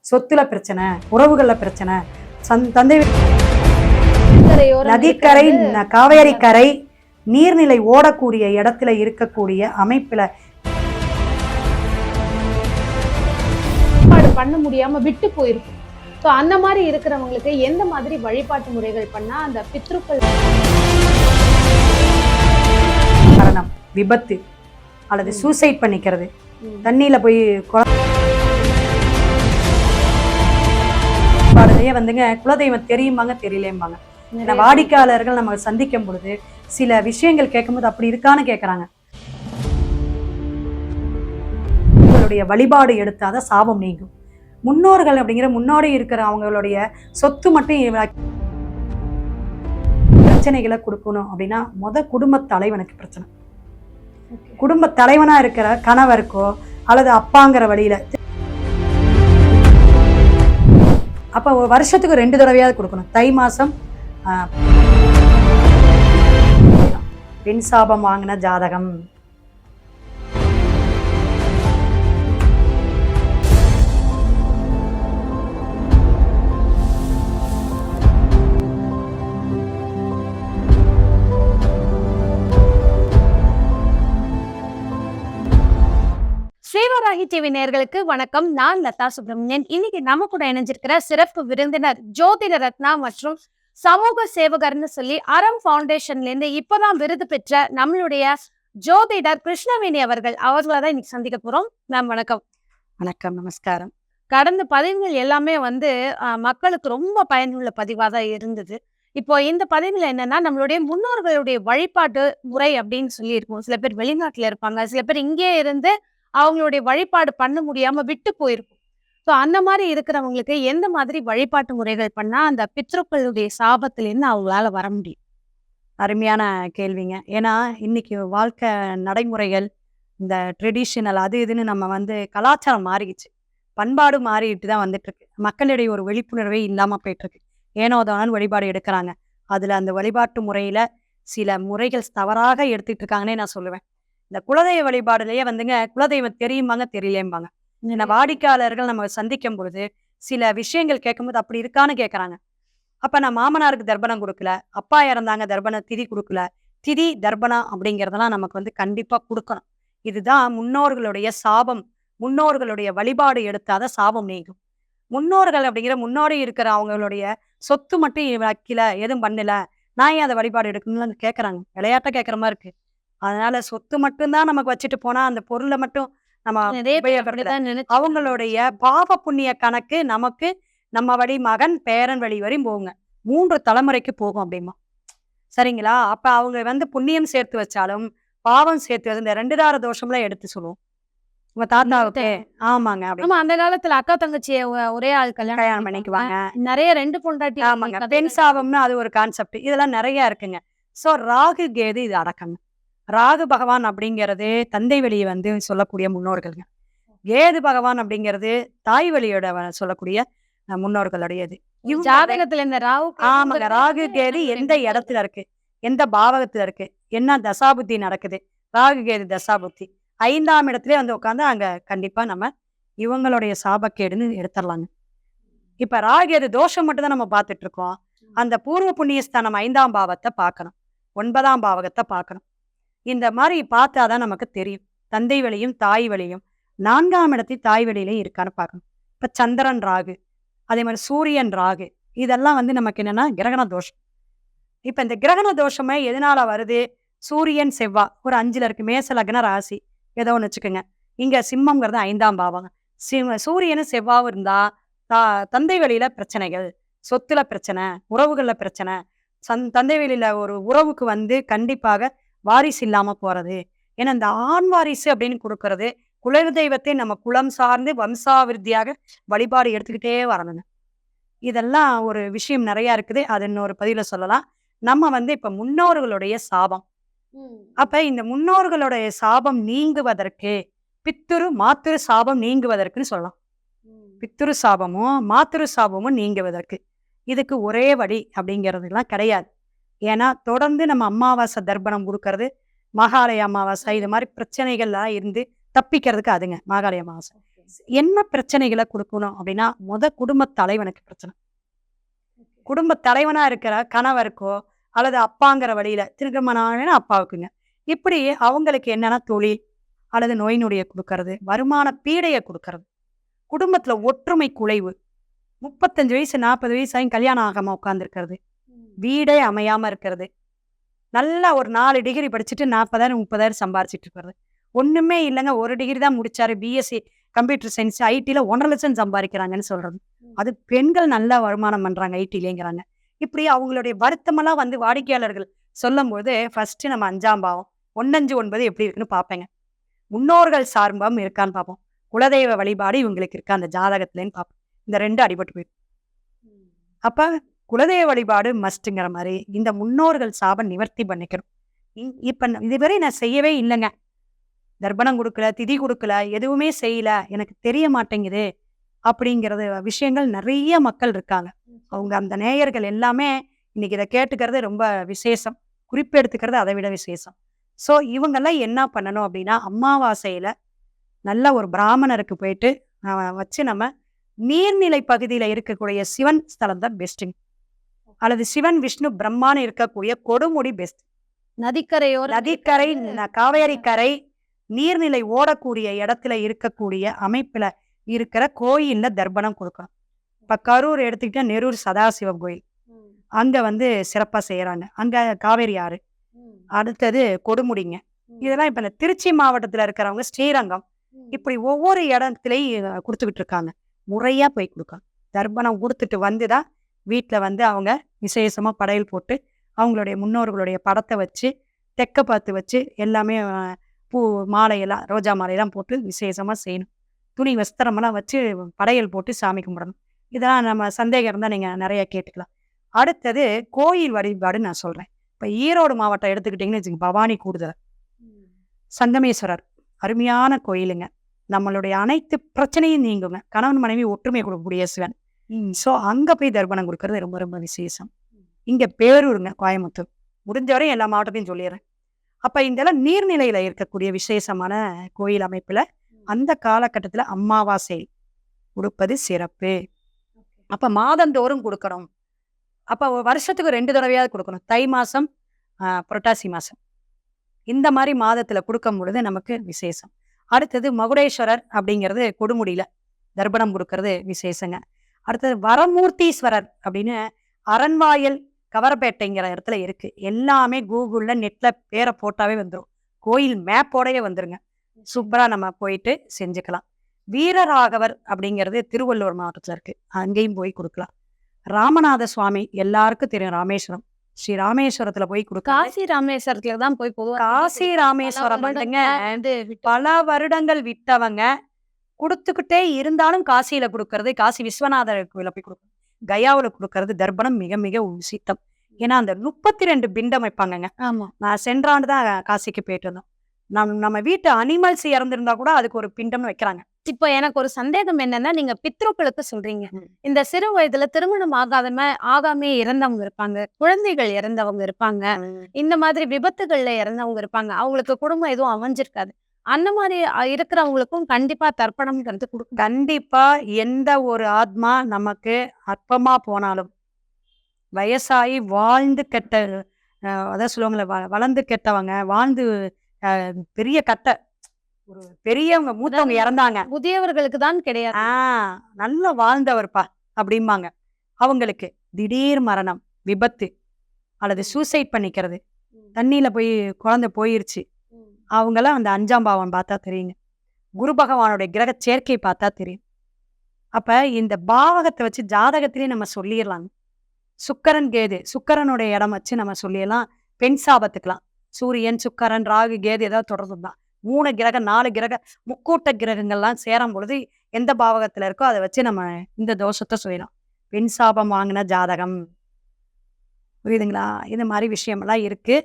சொத்துல பிரச்சனை, உறவுகள்ல பிரச்சனை, தந்தை நதிக்கரை, காவேரி கரை, நீர்நிலை ஓடக்கூடிய இடத்துல இருக்கக்கூடிய அமைப்புல பண்ண முடியாம விட்டு போயிருக்கும். ஸோ அந்த மாதிரி இருக்கிறவங்களுக்கு எந்த மாதிரி வழிபாட்டு முறைகள் பண்ணா அந்த பித்ருக்கள் மரணம், விபத்து அல்லது சூசைட் பண்ணிக்கிறது, தண்ணியில போய் வந்துங்க குலதெய்வம் தெரியுமாங்க தெரியலேம்பாங்க. வாடிக்கையாளர்கள் நம்ம சந்திக்கும் பொழுது சில விஷயங்கள் கேட்கும்போது அப்படி இருக்கான்னு கேட்கறாங்க. உங்களுடைய வழிபாடு எடுத்தாத சாபம் நீங்கும். முன்னோர்கள் அப்படிங்கிற முன்னாடி இருக்கிற அவங்களுடைய சொத்து மட்டும் பிரச்சனைகளை கொடுக்கணும் அப்படின்னா குடும்ப தலைவனுக்கு பிரச்சனை. குடும்ப தலைவனா இருக்கிற கணவருக்கோ அல்லது அப்பாங்கிற வழியில அப்ப ஒரு வருஷத்துக்கு 2 தடவையாவது கொடுக்கணும். தை மாசம் பெண் சாபம் வாங்கின ஜாதகம், சேவராகி டிவி நேயர்களுக்கு வணக்கம். நான் லதா சுப்ரமணியன். இன்னைக்கு நம்ம கூட இணைஞ்சிருக்கிற சிறப்பு விருந்தினர் ஜோதிட ரத்னா மற்றும் சமூக சேவகர்னு சொல்லி அறம் ஃபவுண்டேஷன்ல இருந்து இப்பதான் விருது பெற்ற நம்மளுடைய ஜோதிடர் கிருஷ்ணவேணி அவர்களை தான் இன்னைக்கு சந்திக்க போறோம். மேம் வணக்கம். வணக்கம், நமஸ்காரம். கடந்த பதிவுகள் எல்லாமே மக்களுக்கு ரொம்ப பயனுள்ள பதிவாக தான் இருந்தது. இப்போ இந்த பதிவுல என்னன்னா, நம்மளுடைய முன்னோர்களுடைய வழிபாட்டு முறை அப்படின்னு சொல்லி இருக்கும். சில பேர் வெளிநாட்டுல இருப்பாங்க, சில பேர் இங்கே இருந்து அவங்களுடைய வழிபாடு பண்ண முடியாம விட்டு போயிருக்கும். ஸோ அந்த மாதிரி இருக்கிறவங்களுக்கு எந்த மாதிரி வழிபாட்டு முறைகள் பண்ணா அந்த பித்ருக்களுடைய சாபத்திலிருந்து அவங்களால வர முடியும்? அருமையான கேள்விங்க. ஏன்னா இன்னைக்கு வாழ்க்கை நடைமுறைகள், இந்த ட்ரெடிஷனல் அது இதுன்னு நம்ம கலாச்சாரம் மாறிடுச்சு, பண்பாடு மாறிட்டு தான் வந்துட்டு இருக்கு. மக்களிடையே ஒரு விழிப்புணர்வே இல்லாம போயிட்டு இருக்கு. ஏனோதான் வழிபாடு எடுக்கிறாங்க. அதுல அந்த வழிபாட்டு முறையில சில முறைகள் தவறாக எடுத்துட்டு இருக்காங்கன்னே நான் சொல்லுவேன். இந்த குலதெய்வ வழிபாடுலயே குலதெய்வம் தெரியுமாங்க தெரியலேம்பாங்க. வாடிக்கையாளர்கள் நம்ம சந்திக்கும் பொழுது சில விஷயங்கள் கேட்கும்போது அப்படி இருக்கான்னு கேட்கறாங்க. அப்ப நான் மாமனாருக்கு தர்ப்பணம் கொடுக்கல, அப்பா இறந்தாங்க தர்ப்பண திதி கொடுக்கல, திதி தர்ப்பணம் அப்படிங்கிறதெல்லாம் நமக்கு கண்டிப்பா கொடுக்கணும். இதுதான் முன்னோர்களுடைய சாபம். முன்னோர்களுடைய வழிபாடு எடுத்தாத சாபம் நீங்கும். முன்னோர்கள் அப்படிங்கிற முன்னாடி இருக்கிற அவங்களுடைய சொத்து மட்டும் வைக்கல, எதுவும் பண்ணல, நான் ஏன் அதை வழிபாடு எடுக்கணும்னு கேட்கறாங்க. விளையாட்டா கேட்கற மாதிரி இருக்கு. அதனால சொத்து மட்டும்தான் நமக்கு வச்சுட்டு போனா அந்த பொருளை மட்டும் நம்ம அவங்களுடைய பாவ புண்ணிய கணக்கு நமக்கு நம்ம வழி மகன் பேரன் வழி வரையும் போகுங்க. 3 தலைமுறைக்கு போகும் அப்படிமா. சரிங்களா? அப்ப அவங்க புண்ணியம் சேர்த்து வச்சாலும் பாவம் சேர்த்து இந்த 2 தார தோஷம்லாம் எடுத்து சொல்லுவோம். உங்க தாத்தாவுக்கு ஆமாங்க. அப்படி அந்த காலத்துல அக்கா தங்கச்சியை ஒரே ஆள் கல்யாணம் பண்ணிக்குவாங்க. நிறைய 2 பொண்டாட்டி. ஆமாங்க. பெண் சாபம்னு அது ஒரு கான்செப்ட். இதெல்லாம் நிறைய இருக்குங்க. சோ ராகு கேது இது அடக்கங்க. ராகு பகவான் அப்படிங்கிறது தந்தை வழியை சொல்லக்கூடிய முன்னோர்கள்ங்க. கேது பகவான் அப்படிங்கிறது தாய் வழியோட சொல்லக்கூடிய முன்னோர்களுடையது. ஜாதகத்துல இந்த ராகு, ஆமாங்க, ராகு கேது எந்த இடத்துல இருக்கு, எந்த பாவகத்துல இருக்கு, என்ன தசாபுத்தி நடக்குது, ராகு கேது தசாபுத்தி 5ஆம் இடத்துல உட்காந்து அங்க கண்டிப்பா நம்ம இவங்களுடைய சாபக்கேடுன்னு எடுத்துடலாங்க. இப்ப ராகு கேது தோஷம் மட்டும் தான் நம்ம பார்த்துட்டு இருக்கோம். அந்த பூர்வ புண்ணியஸ்தானம் 5ஆம் பாவத்தை பார்க்கணும், 9ஆம் பாவகத்தை பார்க்கணும். இந்த மாதிரி பார்த்தாதான் நமக்கு தெரியும் தந்தை வழியும் தாய் வழியும். 4ஆம் இடத்தில் தாய் வழியிலையும் இருக்கான்னு பார்க்கணும். இப்ப சந்திரன் ராகு, அதே மாதிரி சூரியன் ராகு, இதெல்லாம் நமக்கு என்னன்னா கிரகண தோஷம். இப்ப இந்த கிரகண தோஷமே எதனால வருது? சூரியன் செவ்வாய் ஒரு 5ல இருக்கு, மேச லக்ன ராசி ஏதோ ஒன்று வச்சுக்கோங்க. இங்க சிம்மம்ங்கிறது 5ஆம் பாவம். சூரியனும் செவ்வாவும் இருந்தா தந்தை வழியில பிரச்சனைகள், சொத்துல பிரச்சனை, உறவுகள்ல பிரச்சனை, தந்தை வழியில ஒரு உறவுக்கு கண்டிப்பாக வாரிசு இல்லாம போறது. ஏன்னா இந்த ஆண் வாரிசு அப்படின்னு கொடுக்கறது குலதெய்வத்தை நம்ம குலம் சார்ந்து வம்சாவிருத்தியாக வழிபாடு எடுத்துக்கிட்டே வரணுங்க. இதெல்லாம் ஒரு விஷயம் நிறைய இருக்குது. அது இன்னொரு பதிவுல சொல்லலாம். நம்ம இப்ப முன்னோர்களுடைய சாபம். அப்ப இந்த முன்னோர்களுடைய சாபம் நீங்குவதற்கு பித்துரு மாத்திரு சாபம் நீங்குவதற்குன்னு சொல்லலாம். பித்துரு சாபமும் மாத்திரு சாபமும் நீங்குவதற்கு இதுக்கு ஒரே வழி அப்படிங்கிறதுலாம் கிடையாது. ஏன்னா தொடர்ந்து நம்ம அமாவாசை தர்ப்பணம் கொடுக்கறது, மகாலய அமாவாசை, இது மாதிரி பிரச்சனைகள்லாம் இருந்து தப்பிக்கிறதுக்கு அதுங்க மகாலய அமாவாசை. என்ன பிரச்சனைகளை கொடுக்கணும் அப்படின்னா குடும்ப தலைவனுக்கு பிரச்சனை. குடும்ப தலைவனா இருக்கிற கணவருக்கோ அல்லது அப்பாங்கிற வழியில திருமணம் அப்பாவுக்குங்க. இப்படி அவங்களுக்கு என்னன்னா தொழில் அல்லது நோய் நொடியை கொடுக்கறது, வருமான பீடையை கொடுக்கறது, குடும்பத்துல ஒற்றுமை குலைவு, 35 வயசு 40 வயசு ஆகி கல்யாணம் ஆகாம உட்காந்துருக்கிறது, வீடே அமையாம இருக்கிறது, நல்லா ஒரு 4 டிகிரி படிச்சுட்டு 40,000 30,000 சம்பாரிச்சிட்டு இருக்கிறது, ஒண்ணுமே இல்லைங்க, ஒரு டிகிரி தான் முடிச்சாரு, பிஎஸ்சி கம்ப்யூட்டர் சயின்ஸ் ஐடில 1,50,000 லட்சம் சம்பாதிக்கிறாங்கன்னு சொல்றது. அது பெண்கள் நல்லா வருமானம் பண்றாங்க ஐடிலேங்கிறாங்க. இப்படி அவங்களுடைய வருத்தமெல்லாம் வந்து வாடிக்கையாளர்கள் சொல்லும் போது ஃபர்ஸ்ட் நம்ம 5ஆம் பாவம் 159 எப்படி இருக்குன்னு பார்ப்பேங்க. முன்னோர்கள் சார்பம் இருக்கான்னு பார்ப்போம். குலதெய்வ வழிபாடு இவங்களுக்கு இருக்கா அந்த ஜாதகத்துலன்னு பார்ப்போம். இந்த 2 அடிபட்டு போயிடும். அப்ப குலதெய்வ வழிபாடு மஸ்ட்ங்கிற மாதிரி இந்த முன்னோர்கள் சாபம் நிவர்த்தி பண்ணிக்கணும். இப்ப இதுவரை நான் செய்யவே இல்லைங்க, தர்ப்பணம் கொடுக்கல, திதி கொடுக்கல, எதுவுமே செய்யல, எனக்கு தெரிய மாட்டேங்குது அப்படிங்கிறது விஷயங்கள் நிறைய மக்கள் இருக்காங்க. அவங்க அந்த நேயர்கள் எல்லாமே இன்னைக்கு இதை கேட்டுக்கிறது ரொம்ப விசேஷம், குறிப்பெடுத்துக்கிறது அதை விட விசேஷம். ஸோ இவங்கெல்லாம் என்ன பண்ணணும் அப்படின்னா, அமாவாசையில நல்ல ஒரு பிராமணருக்கு போயிட்டு வச்சு நம்ம நீர்நிலை பகுதியில இருக்கக்கூடிய சிவன் ஸ்தலம் தான் பெஸ்ட்டுங்க. அல்லது சிவன் விஷ்ணு பிரம்மான்னு இருக்கக்கூடிய கொடுமுடி பெஸ்ட். நதிக்கரை, காவேரி கரை, நீர்நிலை ஓடக்கூடிய இடத்துல இருக்கக்கூடிய அமைப்புல இருக்கிற கோயில்ல தர்ப்பணம் கொடுக்கணும். இப்ப கரூர் எடுத்துக்கிட்டா நெரூர் சதாசிவம் கோயில், அங்க வந்து சிறப்பா செய்யறாங்க. அங்க காவேரி ஆறு, அடுத்தது கொடுமுடிங்க. இதெல்லாம் இப்ப இந்த திருச்சி மாவட்டத்துல இருக்கிறவங்க ஸ்ரீரங்கம், இப்படி ஒவ்வொரு இடத்துலயும் கொடுத்துக்கிட்டு இருக்காங்க. முறையா போய் கொடுக்கணும். தர்ப்பணம் கொடுத்துட்டு வந்துதான் வீட்டுல வந்து அவங்க விசேஷமா படையல் போட்டு அவங்களுடைய முன்னோர்களுடைய படத்தை வச்சு தெக்க பார்த்து வச்சு எல்லாமே பூ மாலையெல்லாம் ரோஜா மாலையெல்லாம் போட்டு விசேஷமா செய்யணும். துணி வஸ்திரமெல்லாம் வச்சு படையல் போட்டு சாமி கும்பிடணும். இதெல்லாம் நம்ம சந்தேகம் இருந்தால் நீங்கள் நிறைய கேட்டுக்கலாம். அடுத்தது கோயில் வழிபாடு நான் சொல்கிறேன். இப்போ ஈரோடு மாவட்டம் எடுத்துக்கிட்டிங்கன்னு வச்சுங்க, பவானி கூடுதல் சங்கமேஸ்வரர் அருமையான கோயிலுங்க. நம்மளுடைய அனைத்து பிரச்சனையும் நீங்குங்க. கணவன் மனைவி ஒற்றுமை கொடுக்கக்கூடிய சிவன். ஸோ அங்கே போய் தர்ப்பணம் கொடுக்கறது ரொம்ப ரொம்ப விசேஷம். இங்கே பேரூருங்க, கோயம்புத்தூர். முடிஞ்சவரையும் எல்லா மாவட்டத்தையும் சொல்லிடுறேன். அப்போ இதெல்லாம் நீர்நிலையில் இருக்கக்கூடிய விசேஷமான கோயில் அமைப்பில் அந்த காலகட்டத்தில் அமாவாசை கொடுப்பது சிறப்பு. அப்போ மாதந்தோறும் கொடுக்கணும். அப்போ வருஷத்துக்கு 2 தடவையாவது கொடுக்கணும். தை மாதம், புரட்டாசி மாதம், இந்த மாதிரி மாதத்தில் கொடுக்கும் பொழுது நமக்கு விசேஷம். அடுத்தது மகுடேஸ்வரர் அப்படிங்கிறது கொடுமுடியில் தர்ப்பணம் கொடுக்கறது விசேஷங்க. அடுத்தது வரமூர்த்தீஸ்வரர் அப்படின்னு அரண்வாயல் கவரப்பேட்டைங்கிற இடத்துல இருக்கு. எல்லாமே கூகுளில் நெட்டில் பேரை போட்டாவே வந்துடும், கோயில் மேப்போடையே வந்துருங்க. சூப்பராக நம்ம போயிட்டு செஞ்சுக்கலாம். வீரராகவர் அப்படிங்கிறது திருவள்ளூர் மாவட்டத்தில் இருக்கு, அங்கேயும் போய் கொடுக்கலாம். ராமநாத சுவாமி எல்லாருக்கும் தெரியும், ராமேஸ்வரம், ஸ்ரீ ராமேஸ்வரத்துல போய் கொடுக்க. காசி ராமேஸ்வரத்துல தான் போய் காசி ராமேஸ்வரம் பல வருடங்கள் விட்டவங்க கொடுத்துக்கிட்டே இருந்தாலும் காசியில கொடுக்கறது, காசி விஸ்வநாதர் கோயில போய் கொடுக்கணும், கயாவில் கொடுக்கறது தர்ப்பணம் மிக மிக உசித்தம். ஏன்னா அந்த 32 பிண்டம் வைப்பாங்கங்க. ஆமா, நான் சென்ற ஆண்டு தான் காசிக்கு போயிட்டு இருந்தோம். நம்ம வீட்டு அனிமல்ஸ் இறந்திருந்தா கூட அதுக்கு ஒரு பிண்டம்னு வைக்கிறாங்க. இப்போ எனக்கு ஒரு சந்தேகம் என்னன்னா, நீங்க பித்ருக்களுக்கு சொல்றீங்க, இந்த சிறு வயதுல திருமணம் ஆகாமே இறந்தவங்க இருப்பாங்க, குழந்தைகள் இறந்தவங்க இருப்பாங்க, இந்த மாதிரி விபத்துகள்ல இறந்தவங்க இருப்பாங்க, அவங்களுக்கு குடும்பம் எதுவும் அமைஞ்சிருக்காது. அந்த மாதிரி இருக்கிறவங்களுக்கும் கண்டிப்பா தர்ப்பணம்ங்கிறது கொடுக்கும். கண்டிப்பா எந்த ஒரு ஆத்மா நமக்கு அற்பமா போனாலும், வயசாகி வாழ்ந்து கெட்ட, அதான் சொல்லுவாங்களே, வளர்ந்து கெட்டவங்க, வாழ்ந்து பெரிய கட்ட, ஒரு பெரியவங்க மூத்தவங்க இறந்தாங்க, புதியவர்களுக்கு தான் கிடையாது, நல்லா வாழ்ந்தவர்ப்பா அப்படிம்பாங்க. அவங்களுக்கு திடீர் மரணம், விபத்து அல்லது சூசைட் பண்ணிக்கிறது, தண்ணியில போய் குழந்தை போயிருச்சு, அவங்களாம் அந்த 5ஆம் பாவம் பார்த்தா தெரியுங்க. குரு பகவானுடைய கிரக சேர்க்கை பார்த்தா தெரியும். அப்ப இந்த பாவகத்தை வச்சு ஜாதகத்திலேயே நம்ம சொல்லிடலாங்க. சுக்கரன் கேது, சுக்கரனுடைய இடம் வச்சு நம்ம சொல்லிடலாம். பெண் சாபத்துக்கலாம் சூரியன் சுக்கரன் ராகு கேது ஏதாவது தொடர்பு தான். 3 கிரகம் 4 கிரக முக்கூட்ட கிரகங்கள்லாம் சேரும் பொழுது எந்த பாவகத்துல இருக்கோ அதை வச்சு நம்ம இந்த தோஷத்தை சொல்லலாம். பெண் சாபம் வாங்கின ஜாதகம், புரியுதுங்களா? இந்த மாதிரி விஷயமெல்லாம் இருக்கு.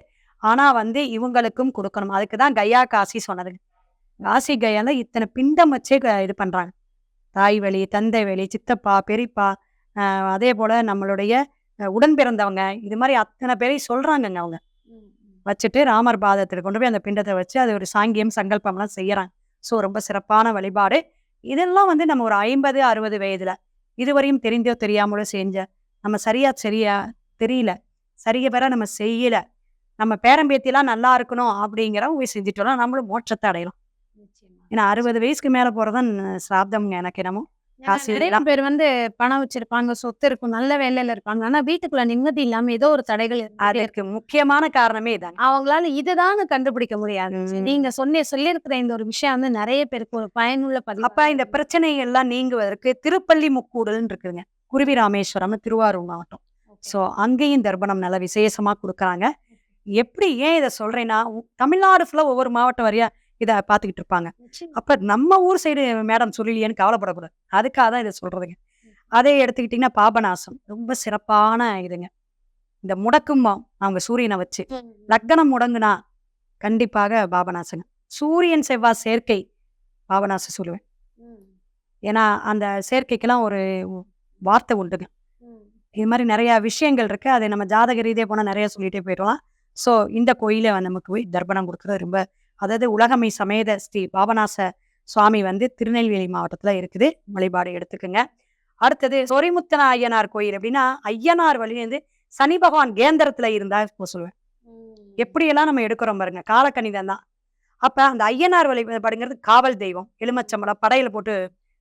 ஆனா வந்து இவங்களுக்கும் கொடுக்கணும். அதுக்கு தான் கயா காசி சொன்னதுங்க. காசி கயால இத்தனை பிண்டம் வச்சே இது பண்றாங்க. தாய் வழி, தந்தை வழி, சித்தப்பா, பெரியப்பா, அதே போல நம்மளுடைய உடன் பிறந்தவங்க, இது மாதிரி அத்தனை பேரையும் சொல்றாங்கங்க. அவங்க வச்சுட்டு ராமர் பாதத்தில் கொண்டு போய் அந்த பிண்டத்தை வச்சு அது ஒரு சாங்கியம் சங்கல்பம்லாம் செய்யறாங்க. ஸோ ரொம்ப சிறப்பான வழிபாடு. இதெல்லாம் வந்து நம்ம ஒரு 50-60 வயதுல இதுவரையும் தெரிந்தோ தெரியாமலோ செஞ்ச நம்ம சரியா தெரியல, சரிய வர நம்ம செய்யல, நம்ம பேரம்பேத்திலாம் நல்லா இருக்கணும் அப்படிங்கிறவங்க போய் செஞ்சுட்டோம்னா நம்மளும் மோட்சத்தை அடையலாம். ஏன்னா 60 வயசுக்கு மேல போறதான் சிராப்தம்ங்க எனக்கு என்னமோ. ஏன்னா காசு நிறைய எல்லாம் பேர் வந்து பணம் வச்சிருப்பாங்க, சொத்து இருக்கும், நல்ல வேலையில இருப்பாங்க. ஆனா வீட்டுக்குள்ள நிம்மதி இல்லாம ஏதோ ஒரு தடைகள் இருந்துட்டே அதுக்கு இருக்கு. முக்கியமான காரணமே இதாங்க. அவங்களால இதுதான்னு கண்டுபிடிக்க முடியாது. ம். நீங்க சொல்லியிருக்கிற இந்த ஒரு விஷயம் வந்து நிறைய பேருக்கு ஒரு பயனுள்ள பதிவா அப்ப இந்த பிரச்சனைகள்லாம் நீங்குவதற்கு திருப்பள்ளி முக்கூடல்னு இருக்குதுங்க. குருவி ராமேஸ்வரம்னு திருவாரூர் மாவட்டம். ஸோ அங்கேயும் தர்ப்பணம் நல்லா விசேஷமா குடுக்குறாங்க. எப்படி ஏன் இத சொல்றேன்னா, தமிழ்நாடு ஃபுல்லா ஒவ்வொரு மாவட்டம் வாரியா இத பார்த்துக்கிட்டு இருப்பாங்க. நிச்சயமா. அப்ப நம்ம ஊர் சைடு மேடம் சொல்லலையேன்னு கவலைப்படக்கூடாது. அதுக்காக தான் இத சொல்றதுங்க. அதே எடுத்துக்கிட்டீங்கன்னா பாபநாசம். ரொம்ப சிறப்பான இதுங்க. இந்த முடக்கும்பாம் அவங்க சூரியன வச்சு. லக்னம் முடங்குனா கண்டிப்பாக பாபநாசங்க. சூரியன் செவ்வாய் சேர்க்கை பாபநாசம் சொல்லுவேன். ஏன்னா, அந்த சேர்க்கைக்கெல்லாம் ஒரு வார்த்தை உண்டுங்க. இது மாரி நெறைய விஷயங்கள் இருக்கு. அதை நம்ம ஜாதக ரீதியா போனா நெறைய சொல்லிட்டே போயிடலாம். ஸோ இந்த கோயில நமக்கு போய் தர்ப்பணம் குடுக்குறது ரொம்ப அதாவது உலகமை சமேத ஸ்ரீ பாபநாச சுவாமி வந்து திருநெல்வேலி மாவட்டத்துல இருக்குது. வழிபாடு எடுத்துக்கங்க. அடுத்தது சொரிமுத்தன ஐயனார் கோயில் அப்படின்னா, ஐயனார் வழியிலேருந்து சனி பகவான் கேந்திரத்துல இருந்தா சொல்லுவேன். எப்படியெல்லாம் நம்ம எடுக்கிறோம் பாருங்க. காலக்கணிதம் தான். அப்ப அந்த ஐயனார் வழிபாடுங்கிறது காவல் தெய்வம். எலுமிச்சம்பழம் படையல போட்டு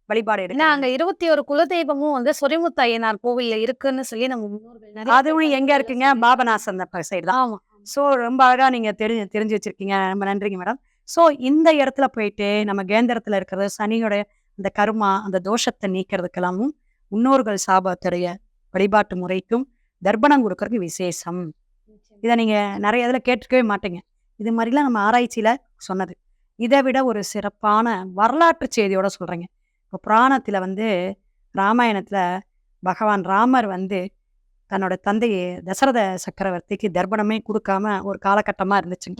வழிபாடு ஏன்னா எடுக்கிறது. அங்க 21 குலதெய்வமும் வந்து சொரிமுத்து ஐயனார் கோவில்ல இருக்குன்னு சொல்லி நம்ம முன்னோர்கள் நிறைய பேர் அதுவும் எங்க பதிவுகள்ல இருக்குங்க? சொல்லி பாபநாசம் சைடு தான். ஆமா. ஸோ ரொம்ப அழகா நீங்க தெரிஞ்சு வச்சிருக்கீங்க. ரொம்ப நன்றிங்க மேடம். ஸோ இந்த இடத்துல போயிட்டு நம்ம கேந்திரத்துல இருக்கிறது சனியோட அந்த கர்மா, அந்த தோஷத்த நீக்கிறதுக்கெல்லாமும் முன்னோர்கள் சாபத்துடைய வழிபாட்டு முறைக்கும் தர்ப்பணம் குடுக்கறதுக்கு விசேஷம். இத நீங்க நெறைய இதுல கேட்டுருக்கவே மாட்டீங்க. இது மாரிலாம் நம்ம ஆராய்ச்சியில சொன்னது. இத விட ஒரு சிறப்பான வரலாற்று செய்தியோட சொல்றேங்க. இப்ப புராணத்துல வந்து ராமாயணத்துல பகவான் ராமர் வந்து தன்னோட தந்தை தசரத சக்கரவர்த்திக்கு தர்ப்பணமே குடுக்காம ஒரு காலகட்டமா இருந்துச்சுங்க.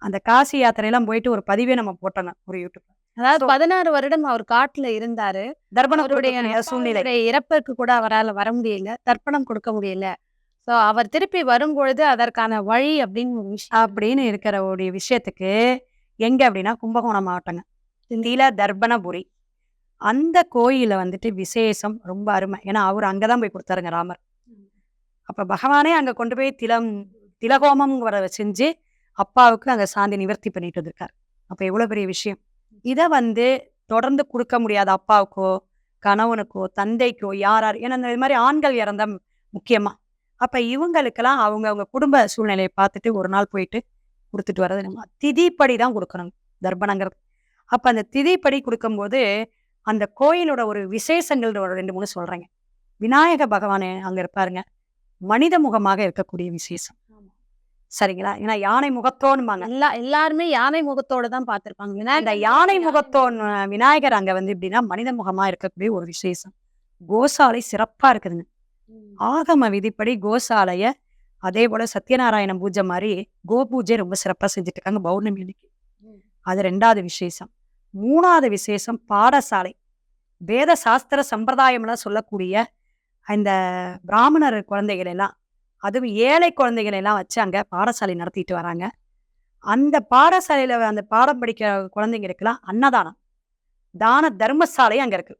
அந்த காசி யாத்திரையெல்லாம் போயிட்டு ஒரு பதிவே நம்ம போட்டோங்க ஒரு யூடியூப்ல. அதாவது ஸோ 16 வருடம் அவர் காட்டுல இருந்தாரு. தர்ப்பணம் அவருடைய கொடுக்கக்கூடிய சூழ்நிலை. அப்பாவுடைய இறப்புக்கு கூட அவரால வர முடியல. தர்ப்பணம் கொடுக்க முடியல. சோ அவர் திருப்பி வரும்பொழுது அதற்கான வழி அப்படின்னு ஒரு விஷயம் அப்படின்னு இருக்கிற ஒரு விஷயத்துக்கு எங்க அப்படின்னா கும்பகோணம் மாவட்டங்க. தில தர்ப்பணபுரி. அந்த கோயில்ல வந்துட்டு விசேஷம் ரொம்ப அருமை. ஏன்னா அவரு அங்கதான் போய் குடுத்தாருங்க ராமர். அப்ப பகவானே அங்க கொண்டு போய் திலகோமம்ங்கிறத செஞ்சு அப்பாவுக்கு அங்க சாந்தி நிவர்த்தி பண்ணிட்டு வந்திருக்காரு. அப்ப எவ்வளவு பெரிய விஷயம். இத வந்து தொடர்ந்து குடுக்க முடியாத அப்பாவுக்கோ, கணவனுக்கோ, தந்தைக்கோ யார் ஏன்னா இந்த மாரி ஆண்கள் இறந்தா முக்கியமா. அப்ப இவங்களுக்கெல்லாம் அவங்க குடும்ப சூழ்நிலைய பார்த்துட்டு ஒரு நாள் போயிட்டு குடுத்துட்டு வர்றது நம்ம திதிப்படி தான் குடுக்கணும் தர்ப்பணங்கிறது. அப்ப அந்த திதிப்படி குடுக்கும்போது, அந்த கோயிலோட ஒரு விசேஷங்கள் ஒரு 2, 3 சொல்றேங்க. விநாயக பகவானே அங்க இருப்பாருங்க. மனித முகமாக இருக்கக்கூடிய விசேஷம். சரிங்களா? ஏன்னா யானை முகத்தோன்பாங்க. எல்லாருமே யானை முகத்தோட தான் பார்த்திருப்பாங்க. அந்த விநாயகர் யானை முகத்தோன் விநாயகர் அங்க வந்து எப்படின்னா, மனித முகமா இருக்கக்கூடிய ஒரு விசேஷம். கோசாலை சிறப்பா இருக்குதுங்க. ஆகம விதிப்படி கோசாலைய அதே போல சத்யநாராயண பூஜை மாரி பூஜை ரொம்ப சிறப்பா செஞ்சுட்டு இருக்காங்க பௌர்ணமி அன்னைக்கு. அது 2வது விசேஷம். 3வது விசேஷம் பாடசாலை. வேத சாஸ்திர சம்பிரதாயம்லாம் சொல்லக்கூடிய இந்த பிராமணர் குழந்தைகள் எல்லாம், அதுவும் ஏழை குழந்தைகள் எல்லாம் வச்சு அங்க பாடசாலை நடத்திட்டு வராங்க. அந்த பாடசாலையில அந்த பாடம் படிக்கிற குழந்தைங்களுக்கெல்லாம் அன்னதானம். தான தர்மசாலை அங்க இருக்கு.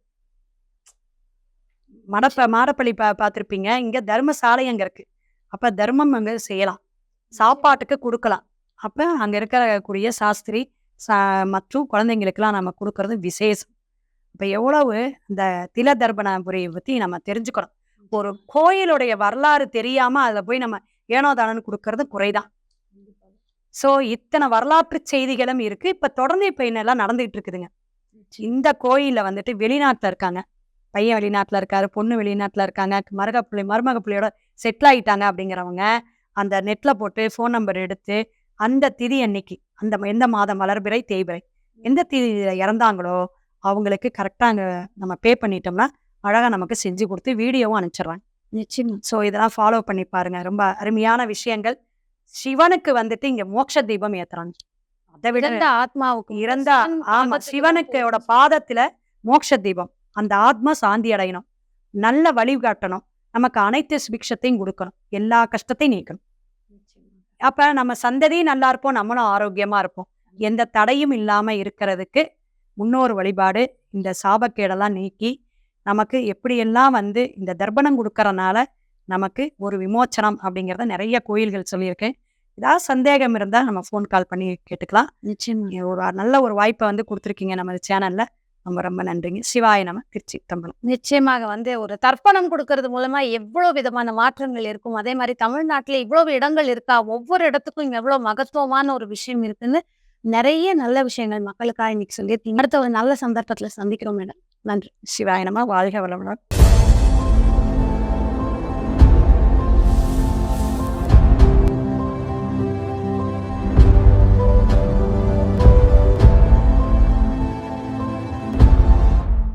மாடப்பள்ளி பார்த்திருப்பீங்க. இங்க தர்மசாலை அங்க இருக்கு. அப்ப தர்மம் அங்க செய்யலாம். சாப்பாட்டுக்கு குடுக்கலாம். அப்ப அங்க இருக்கக்கூடிய சாஸ்திரி மற்றும் குழந்தைங்களுக்கெல்லாம் நம்ம குடுக்கறது விசேஷம். இப்ப எவ்வளவு இந்த தில தர்ப்பணபுரியை பத்தி நம்ம தெரிஞ்சுக்கணும். ஒரு கோயிலுடைய வரலாறு தெரியாம அதுல போய் நம்ம ஏனோ தானோன்னு குடுக்கறது குறைதான். சோ இத்தனை வரலாற்று செய்திகளும் இருக்கு. இப்ப தொடர்ந்து இப்ப என்னெல்லாம் நடந்துகிட்டு இருக்குதுங்க. இந்த கோயில்ல வந்துட்டு வெளிநாட்டுல இருக்காங்க. பையன் வெளிநாட்டுல இருக்காரு, பொண்ணு வெளிநாட்டுல இருக்காங்க. மருமக பிள்ளையோட செட்டில் ஆயிட்டாங்க அப்படிங்கிறவங்க அந்த நெட்ல போட்டு ஃபோன் நம்பர் எடுத்து அந்த திதி அன்னைக்கு அந்த எந்த மாதம் வளர்பிறை தேய்பிறை எந்த திதியில இறந்தாங்களோ அவங்களுக்கு கரெக்டா அங்க நம்ம பே பண்ணிட்டோம்னா அழகா நமக்கு செஞ்சு கொடுத்து வீடியோவும் அனுப்பிச்சிடுறாங்க. நிச்சயமா. ஸோ இதெல்லாம் ஃபாலோ பண்ணி பாருங்க. ரொம்ப அருமையான விஷயங்கள். சிவனுக்கு வந்துட்டு இங்க மோட்ச தீபம் ஏத்துறாங்க. அதை விட இறந்த ஆத்மாவுக்கு இறந்தா ஆமா சிவனுக்கோட பாதத்துல மோட்ச தீபம். அந்த ஆத்மா சாந்தி அடையணும். நல்ல வழிகாட்டணும். நமக்கு அனைத்து சுபிக்ஷத்தையும் கொடுக்கணும். எல்லா கஷ்டத்தையும் நீக்கணும். அப்ப நம்ம சந்ததியும் நல்லா இருப்போம். நம்மளும் ஆரோக்கியமா இருப்போம். எந்த தடையும் இல்லாம இருக்கிறதுக்கு முன்னோர் வழிபாடு இந்த சாபக்கேடெல்லாம் நீக்கி நமக்கு எப்படியெல்லாம் வந்து இந்த தர்ப்பணம் கொடுக்கறனால நமக்கு ஒரு விமோச்சனம் அப்படிங்கிறத நிறைய கோயில்கள் சொல்லியிருக்கேன். ஏதாவது சந்தேகம் இருந்தால் நம்ம ஃபோன் கால் பண்ணி கேட்டுக்கலாம். நிச்சயமா. ஒரு நல்ல ஒரு வாய்ப்பை வந்து கொடுத்துருக்கீங்க நமது சேனலில். ரொம்ப ரொம்ப நன்றிங்க. சிவாய நம. திருச்சி தம்பலம். நிச்சயமாக வந்து ஒரு தர்ப்பணம் கொடுக்கறது மூலமா எவ்வளவு விதமான மாற்றங்கள் இருக்கும். அதே மாதிரி தமிழ்நாட்டுல இவ்வளவு இடங்கள் இருக்கா, ஒவ்வொரு இடத்துக்கும் எவ்வளவு மகத்துவமான ஒரு விஷயம் இருக்குன்னு நிறைய நல்ல விஷயங்கள் மக்களுக்காக இன்னைக்கு சொல்லியிருக்கீங்க. அடுத்த ஒரு நல்ல சந்தர்ப்பத்துல சந்திக்கிறோம் மேடம். நன்றி. சிவாய நம. வாழ்க வளமுடன்.